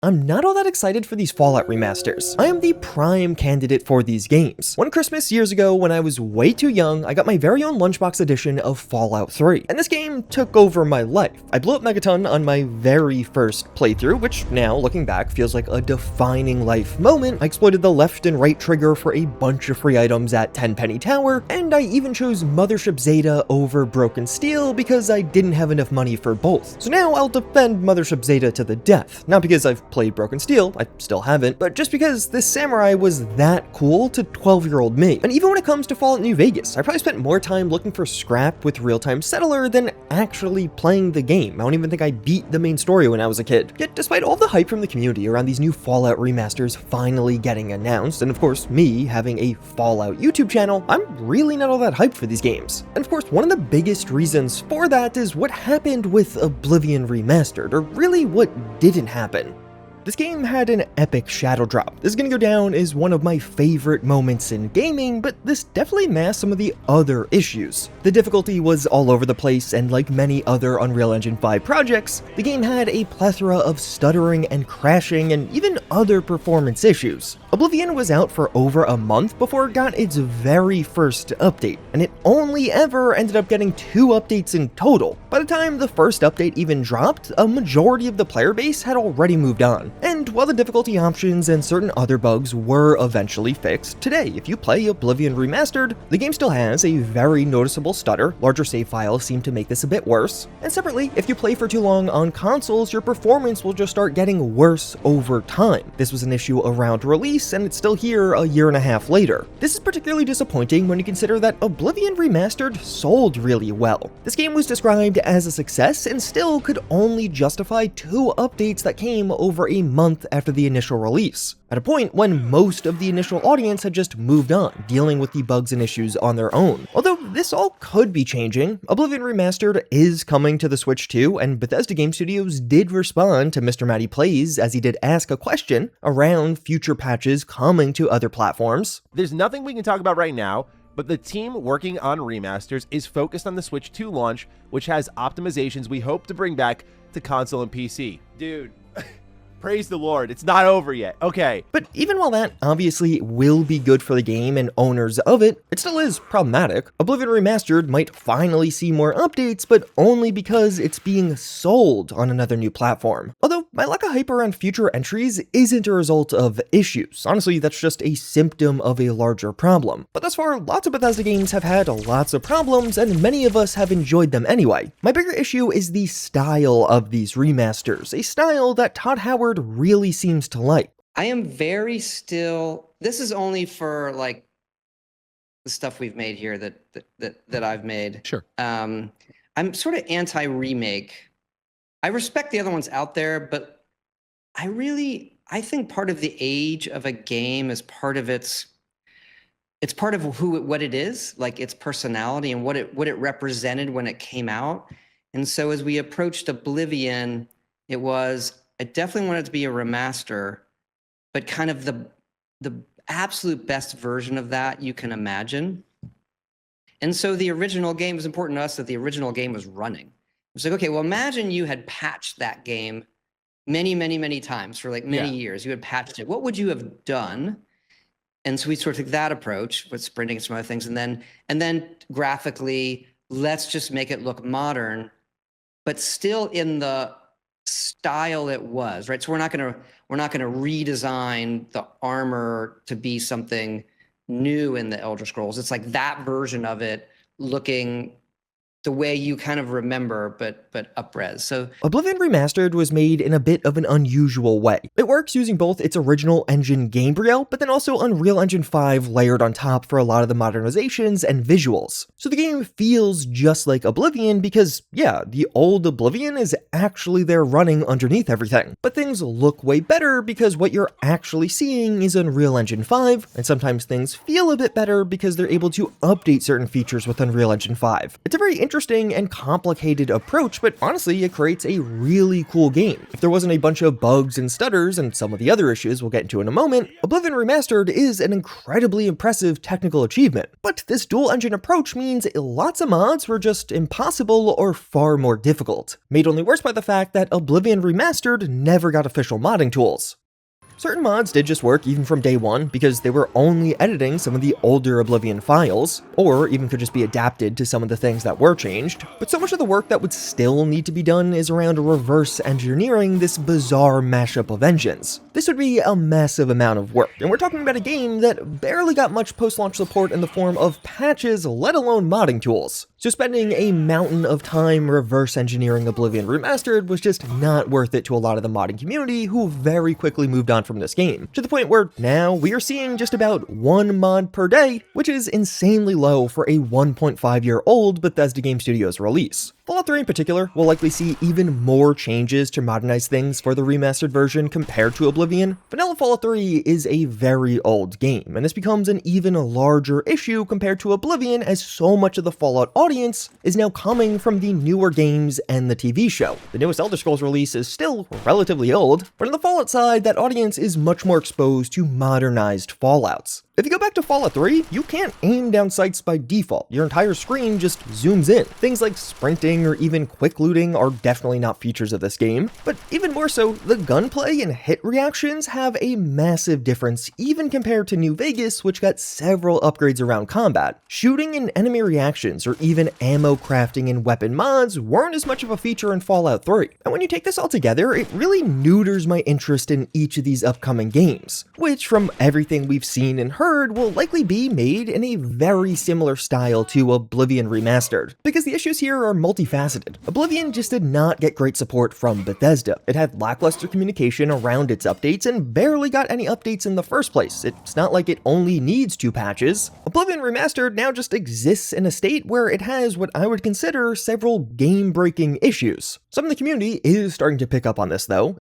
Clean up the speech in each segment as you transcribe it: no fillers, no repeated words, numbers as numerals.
I'm not all that excited for these Fallout remasters. I am the prime candidate for these games. One Christmas years ago, when I was way too young, I got my very own lunchbox edition of Fallout 3, and this game took over my life. I blew up Megaton on my very first playthrough, which now, looking back, feels like a defining life moment. I exploited the left and right trigger for a bunch of free items at Tenpenny Tower, and I even chose Mothership Zeta over Broken Steel because I didn't have enough money for both. So now I'll defend Mothership Zeta to the death, not because I've played Broken Steel, I still haven't, but just because this samurai was that cool to 12-year-old me. And even when it comes to Fallout New Vegas, I probably spent more time looking for scrap with Real-Time Settler than actually playing the game. I don't even think I beat the main story when I was a kid. Yet despite all the hype from the community around these new Fallout remasters finally getting announced, and of course me having a Fallout YouTube channel, I'm really not all that hyped for these games. And of course one of the biggest reasons for that is what happened with Oblivion Remastered, or really what didn't happen. This game had an epic shadow drop. This is gonna go down as one of my favorite moments in gaming, but this definitely masked some of the other issues. The difficulty was all over the place, and like many other Unreal Engine 5 projects, the game had a plethora of stuttering and crashing and even other performance issues. Oblivion was out for over a month before it got its very first update, and it only ever ended up getting 2 updates in total. By the time the first update even dropped, a majority of the player base had already moved on. And while the difficulty options and certain other bugs were eventually fixed, today, if you play Oblivion Remastered, the game still has a very noticeable stutter. Larger save files seem to make this a bit worse. And separately, if you play for too long on consoles, your performance will just start getting worse over time. This was an issue around release, and it's still here a year and a half later. This is particularly disappointing when you consider that Oblivion Remastered sold really well. This game was described as a success and still could only justify 2 updates that came over a month after the initial release, at a point when most of the initial audience had just moved on, dealing with the bugs and issues on their own. Although this all could be changing, Oblivion Remastered is coming to the Switch too, and Bethesda Game Studios did respond to Mr. Matty Plays as he did ask a question around future patches coming to other platforms. There's nothing we can talk about right now, but the team working on remasters is focused on the Switch 2 launch, which has optimizations we hope to bring back to console and PC. Dude. Praise the Lord, it's not over yet. Okay. But even while that obviously will be good for the game and owners of it, it still is problematic. Oblivion Remastered might finally see more updates, but only because it's being sold on another new platform. Although my lack of hype around future entries isn't a result of issues. Honestly, that's just a symptom of a larger problem. But thus far, lots of Bethesda games have had lots of problems, and many of us have enjoyed them anyway. My bigger issue is the style of these remasters, a style that Todd Howard really seems to like. I am very still, this is only for like the stuff we've made here that I've made. Sure. I'm sort of anti-remake. I respect the other ones out there, but I think part of the age of a game is part of it's part of what it is, like its personality and what it represented when it came out. And so as we approached Oblivion, I definitely wanted it to be a remaster, but kind of the absolute best version of that you can imagine. And so the original game, was important to us that the original game was running. It was like, okay, well, imagine you had patched that game many, many, many times for like many years. You had patched it. What would you have done? And so we sort of took that approach with sprinting and some other things. And then graphically, let's just make it look modern, but still in the style it was, right? So we're not gonna redesign the armor to be something new in the Elder Scrolls. It's like that version of it looking the way you kind of remember, but up-res. So Oblivion Remastered was made in a bit of an unusual way. It works using both its original engine Gamebryo, but then also Unreal Engine 5 layered on top for a lot of the modernizations and visuals. So the game feels just like Oblivion because, yeah, the old Oblivion is actually there running underneath everything. But things look way better because what you're actually seeing is Unreal Engine 5, and sometimes things feel a bit better because they're able to update certain features with Unreal Engine 5. It's a very interesting and complicated approach, but honestly, it creates a really cool game. If there wasn't a bunch of bugs and stutters and some of the other issues we'll get into in a moment, Oblivion Remastered is an incredibly impressive technical achievement. But this dual-engine approach means lots of mods were just impossible or far more difficult, made only worse by the fact that Oblivion Remastered never got official modding tools. Certain mods did just work even from day one because they were only editing some of the older Oblivion files, or even could just be adapted to some of the things that were changed, but so much of the work that would still need to be done is around reverse engineering this bizarre mashup of engines. This would be a massive amount of work, and we're talking about a game that barely got much post-launch support in the form of patches, let alone modding tools. So spending a mountain of time reverse engineering Oblivion Remastered was just not worth it to a lot of the modding community, who very quickly moved on from this game, to the point where now we are seeing just about one mod per day, which is insanely low for a 1.5-year-old Bethesda Game Studios release. Fallout 3 in particular will likely see even more changes to modernize things for the remastered version compared to Oblivion. Vanilla Fallout 3 is a very old game, and this becomes an even larger issue compared to Oblivion, as so much of the Fallout audience is now coming from the newer games and the TV show. The newest Elder Scrolls release is still relatively old, but on the Fallout side, that audience is much more exposed to modernized Fallouts. If you go back to Fallout 3, you can't aim down sights by default. Your entire screen just zooms in. Things like sprinting or even quick looting are definitely not features of this game, but even more so, the gunplay and hit reactions have a massive difference even compared to New Vegas, which got several upgrades around combat. Shooting and enemy reactions or even ammo crafting and weapon mods weren't as much of a feature in Fallout 3. And when you take this all together, it really neuters my interest in each of these upcoming games, which from everything we've seen and heard will likely be made in a very similar style to Oblivion Remastered, because the issues here are multifaceted. Oblivion just did not get great support from Bethesda. It had lackluster communication around its updates and barely got any updates in the first place. It's not like it only needs 2 patches. Oblivion Remastered now just exists in a state where it has what I would consider several game-breaking issues. Some of the community is starting to pick up on this though.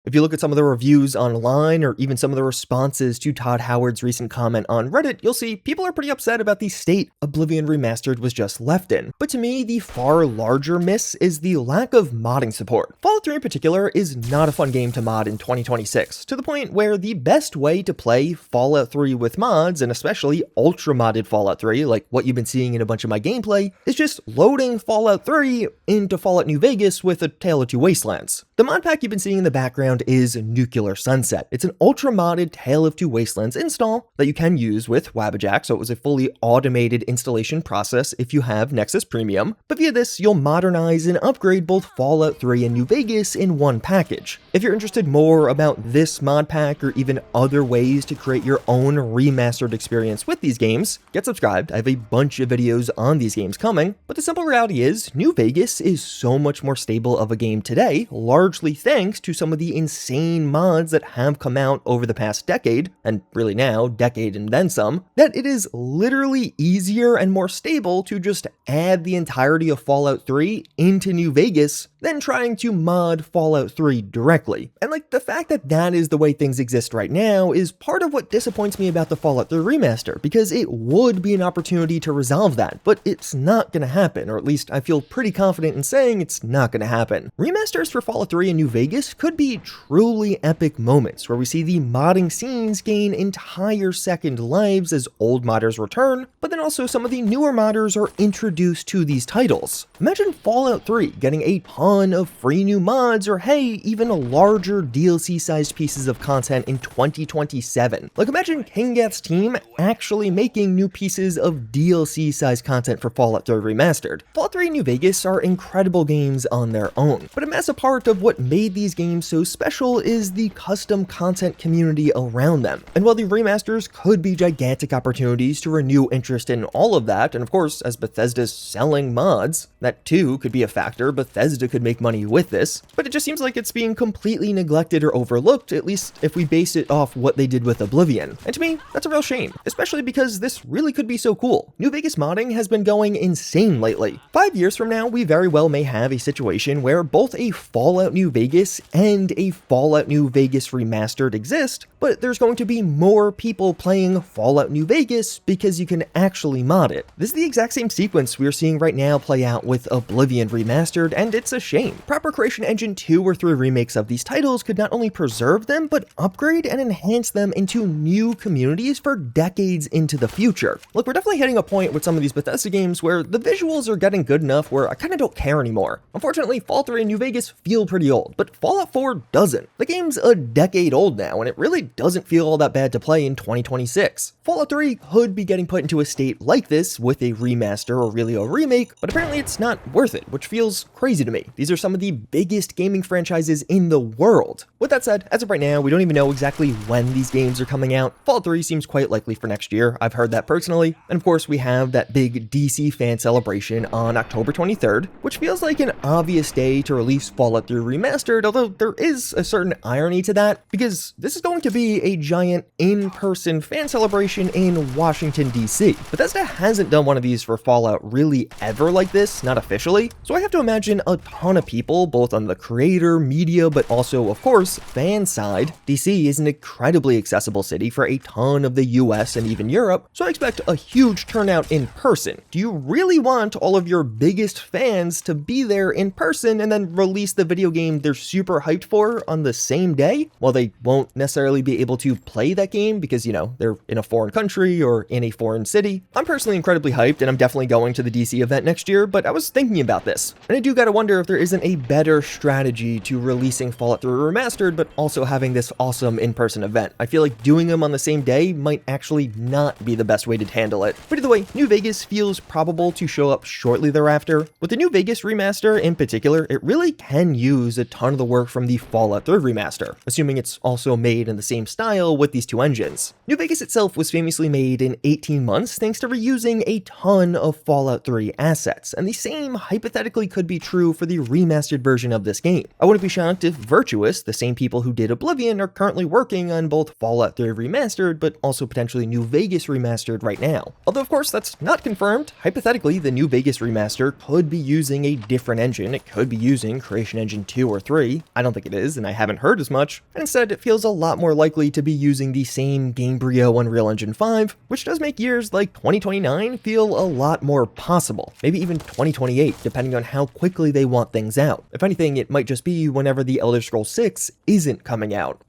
If you look at some of the reviews online or even some of the responses to Todd Howard's recent comment on Reddit, you'll see people are pretty upset about the state Oblivion Remastered was just left in. But to me, the far larger miss is the lack of modding support. Fallout 3 in particular is not a fun game to mod in 2026, to the point where the best way to play Fallout 3 with mods, and especially ultra-modded Fallout 3, like what you've been seeing in a bunch of my gameplay, is just loading Fallout 3 into Fallout New Vegas with A Tale of Two Wastelands. The mod pack you've been seeing in the background is Nuclear Sunset. It's an ultra-modded Tale of Two Wastelands install that you can use with Wabbajack, so it was a fully automated installation process if you have Nexus Premium. But via this, you'll modernize and upgrade both Fallout 3 and New Vegas in one package. If you're interested more about this mod pack or even other ways to create your own remastered experience with these games, get subscribed. I have a bunch of videos on these games coming, but the simple reality is New Vegas is so much more stable of a game today, largely thanks to some of the insane mods that have come out over the past decade, and really now, decade and then some, that it is literally easier and more stable to just add the entirety of Fallout 3 into New Vegas than trying to mod Fallout 3 directly. And like, the fact that that is the way things exist right now is part of what disappoints me about the Fallout 3 remaster, because it would be an opportunity to resolve that, but it's not gonna happen, or at least I feel pretty confident in saying it's not gonna happen. Remasters for Fallout 3 and New Vegas could be truly epic moments where we see the modding scenes gain entire second lives as old modders return, but then also some of the newer modders are introduced to these titles. Imagine Fallout 3 getting a ton of free new mods, or hey, even larger DLC-sized pieces of content in 2027. Like, imagine Kingath's team actually making new pieces of DLC-sized content for Fallout 3 Remastered. Fallout 3 and New Vegas are incredible games on their own, but a massive part of what made these games so special is the custom content community around them. And while the remasters could be gigantic opportunities to renew interest in all of that, and of course, as Bethesda's selling mods, that too could be a factor. Bethesda could make money with this, but it just seems like it's being completely neglected or overlooked, at least if we base it off what they did with Oblivion. And to me, that's a real shame, especially because this really could be so cool. New Vegas modding has been going insane lately. 5 years from now, we very well may have a situation where both a Fallout New Vegas and a Fallout New Vegas Remastered exist, but there's going to be more people playing Fallout New Vegas because you can actually mod it. This is the exact same sequence we're seeing right now play out with Oblivion Remastered, and it's a shame. Proper Creation Engine 2 or 3 remakes of these titles could not only preserve them, but upgrade and enhance them into new communities for decades into the future. Look, we're definitely hitting a point with some of these Bethesda games where the visuals are getting good enough where I kind of don't care anymore. Unfortunately, Fallout 3 and New Vegas feel pretty old, but Fallout 4 doesn't. The game's a decade old now, and it really doesn't feel all that bad to play in 2026. Fallout 3 could be getting put into a state like this with a remaster or really a remake, but apparently it's not worth it, which feels crazy to me. These are some of the biggest gaming franchises in the world. With that said, as of right now, we don't even know exactly when these games are coming out. Fallout 3 seems quite likely for next year. I've heard that personally. And of course, we have that big DC fan celebration on October 23rd, which feels like an obvious day to release Fallout 3 Remastered, although there is a certain irony to that, because this is going to be a giant in-person fan celebration in Washington, DC. Bethesda hasn't done one of these for Fallout really ever like this, not officially, so I have to imagine a ton of people, both on the creator, media, but also, of course, fan side. DC is an incredibly accessible city for a ton of the US and even Europe, so I expect a huge turnout in person. Do you really want all of your biggest fans to be there in person and then release the video game they're super hyped for on the same day? While they won't necessarily be able to play that game because, you know, they're in a foreign country or in a foreign city. I'm personally incredibly hyped, and I'm definitely going to the DC event next year, but I was thinking about this, and I do gotta wonder if there isn't a better strategy to releasing Fallout 3 Remastered, but also having this awesome in-person event. I feel like doing them on the same day might actually not be the best way to handle it. But either way, New Vegas feels probable to show up shortly thereafter. With the New Vegas remaster in particular, it really can use a ton of the work from the Fallout 3 remaster, assuming it's also made in the same style with these two engines. New Vegas itself was famously made in 18 months thanks to reusing a ton of Fallout 3 assets, and the same hypothetically could be true for the remastered version of this game. I wouldn't be shocked if Virtuous, the same people who did Oblivion, are currently working on both Fallout 3 Remastered, but also potentially New Vegas Remastered right now. Although of course that's not confirmed, hypothetically the New Vegas Remaster could be using a different engine. It could be using Creation Engine 2 or 3. I don't think it is, and I haven't heard as much, and instead it feels a lot more likely to be using the same Gamebryo Unreal Engine 5, which does make years like 2029 feel a lot more possible. Maybe even 2028, depending on how quickly they want things out. If anything, it might just be whenever the Elder Scrolls 6 isn't coming out.